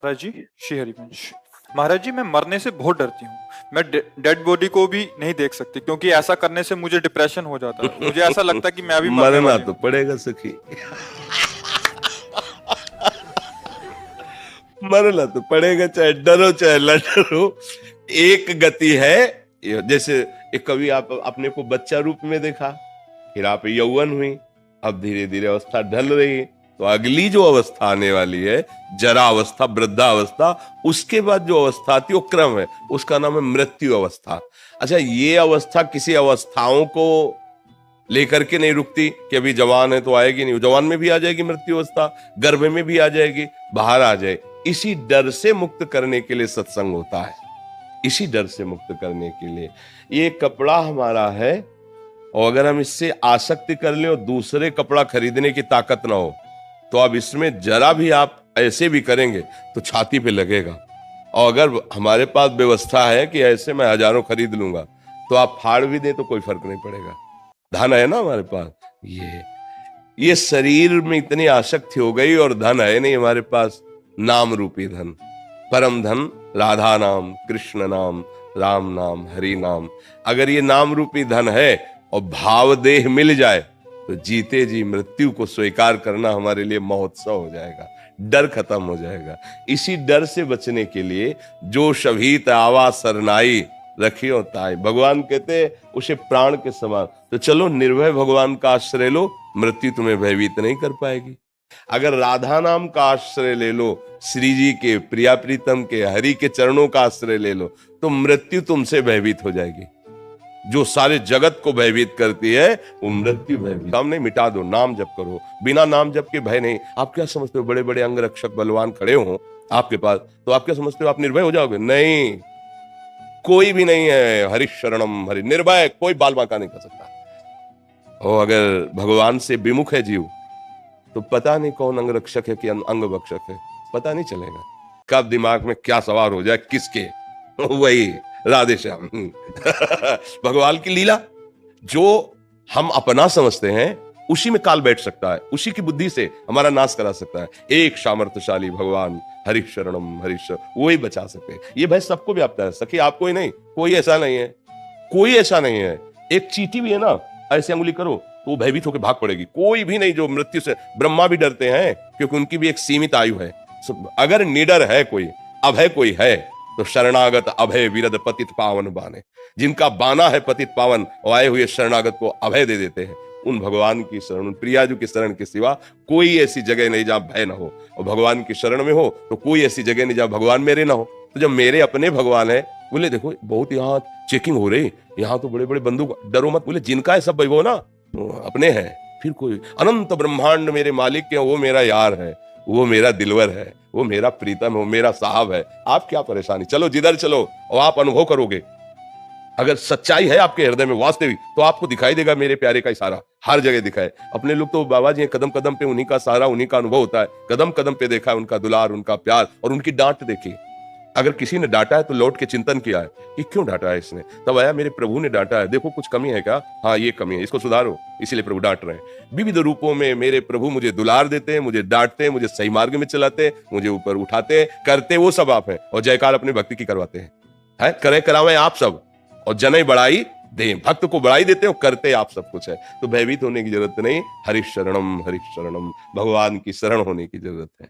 महाराज जी, श्री हरिवंश। महाराज जी, मैं मरने से बहुत डरती हूँ। मैं डेड बॉडी को भी नहीं देख सकती क्योंकि ऐसा करने से मुझे डिप्रेशन हो जाता है। मुझे ऐसा लगता है कि मैं अभी मरने मरना वाली तो हूँ। पड़ेगा सखी। मरना तो पड़ेगा, चाहे डरो चाहे न डरो। एक गति है, जैसे एक कभी आप अपने को बच्चा रूप में देखा, फिर आप यौवन हुई, अब धीरे धीरे अवस्था ढल रही, तो अगली जो अवस्था आने वाली है, जरा अवस्था, वृद्धावस्था, उसके बाद जो अवस्था आती है वो क्रम है, उसका नाम है मृत्यु अवस्था। अच्छा, ये अवस्था किसी अवस्थाओं को लेकर के नहीं रुकती कि अभी जवान है तो आएगी नहीं, जवान में भी आ जाएगी मृत्यु अवस्था, गर्भ में भी आ जाएगी, बाहर आ जाए। इसी डर से मुक्त करने के लिए सत्संग होता है, इसी डर से मुक्त करने के लिए। ये कपड़ा हमारा है, और अगर हम इससे आसक्ति कर लें और दूसरे कपड़ा खरीदने की ताकत ना हो, तो अब इसमें जरा भी आप ऐसे भी करेंगे तो छाती पे लगेगा। और अगर हमारे पास व्यवस्था है कि ऐसे मैं हजारों खरीद लूंगा, तो आप फाड़ भी दें तो कोई फर्क नहीं पड़ेगा। धन है ना हमारे पास। ये शरीर में इतनी आसक्ति हो गई, और धन है नहीं हमारे पास, नाम रूपी धन, परम धन, राधा नाम, कृष्ण नाम, राम नाम, हरि नाम। अगर ये नाम रूपी धन है और भाव देह मिल जाए, तो जीते जी मृत्यु को स्वीकार करना हमारे लिए महोत्सव हो जाएगा, डर खत्म हो जाएगा। इसी डर से बचने के लिए जो शभीत आवा सरनाई रखियो ताई, भगवान कहते उसे प्राण के समान। तो चलो निर्भय भगवान का आश्रय लो, मृत्यु तुम्हें भयभीत नहीं कर पाएगी। अगर राधा नाम का आश्रय ले लो, श्री जी के, प्रिया प्रीतम के, हरि के चरणों का आश्रय ले लो, तो मृत्यु तुमसे भयभीत हो जाएगी। जो सारे जगत को भयभीत करती है वो मृत्यु भयभीत। नाम नहीं, मिटा दो, नाम जप करो, बिना नाम जप के भय नहीं। आप क्या समझते हो बड़े बड़े अंगरक्षक बलवान खड़े हो आपके पास, तो आप क्या समझते हो आप निर्भय हो जाओगे? नहीं, कोई भी नहीं है। हरि शरणम हरि, निर्भय कोई बाल बांका नहीं कर सकता। और अगर भगवान से विमुख है जीव, तो पता नहीं कौन अंगरक्षक है कि अंग भक्षक है, पता नहीं चलेगा। कब दिमाग में क्या सवार हो जाए किसके, वही राधे श्याम। भगवान की लीला, जो हम अपना समझते हैं उसी में काल बैठ सकता है, उसी की बुद्धि से हमारा नाश करा सकता है। एक सामर्थ्यशाली भगवान, हरि शरणम हरि शरण, वो ही बचा सकते हैं। ये भय सबको व्याप्त है सखी, आपको ही नहीं, कोई ऐसा नहीं है, कोई ऐसा नहीं है। एक चींटी भी है ना, ऐसे अंगुली करो तो भयभीत होकर भाग पड़ेगी। कोई भी नहीं जो मृत्यु से, ब्रह्मा भी डरते हैं क्योंकि उनकी भी एक सीमित आयु है। अगर निडर है कोई, अभय कोई है, तो शरणागत अभय विरद पतित पावन बाने। जिनका बाना है पतित पावन, और आए हुए शरणागत को अभय दे देते हैं। उन भगवान की शरण, उन प्रियाजू की शरण के सिवा कोई ऐसी जगह नहीं जहां भय ना हो। और भगवान की शरण में हो तो कोई ऐसी जगह नहीं जहां भगवान मेरे ना हो। तो जब मेरे अपने भगवान है, बोले देखो बहुत यहाँ चेकिंग हो रही, यहाँ तो बड़े बड़े बंदूक, डरो मत। बोले जिनका है सब वैभव ना, अपने हैं, फिर कोई अनंत ब्रह्मांड मेरे मालिक के, वो मेरा यार है, वो मेरा दिलवर है, वो मेरा प्रीतम है, वो मेरा साहब है। आप क्या परेशानी, चलो जिधर चलो और आप अनुभव करोगे। अगर सच्चाई है आपके हृदय में वास्तविक, तो आपको दिखाई देगा मेरे प्यारे का इशारा, हर जगह दिखाए। अपने लोग तो बाबा जी कदम कदम पे उन्हीं का सहारा, उन्हीं का अनुभव होता है। कदम कदम पे देखा है उनका दुलार, उनका प्यार, और उनकी डांट देखी। अगर किसी ने डांटा है तो लौट के चिंतन किया है कि क्यों डांटा है इसने, तब आया मेरे प्रभु ने डांटा है, देखो कुछ कमी है क्या, हाँ ये कमी है, इसको सुधारो, इसीलिए प्रभु डांट रहे हैं। विविध रूपों में मेरे प्रभु मुझे दुलार देते हैं, मुझे डांटते हैं, मुझे सही मार्ग में चलाते हैं, मुझे ऊपर उठाते हैं, करते वो सब आप हैं। और जयकार अपने भक्ति की करवाते हैं, करे करावे आप सब, और जनई बढ़ाई दे, भक्त को बढ़ाई देते हो, करते आप सब कुछ है। तो भयभीत होने की जरूरत नहीं, हरि शरणम, भगवान की शरण होने की जरूरत है।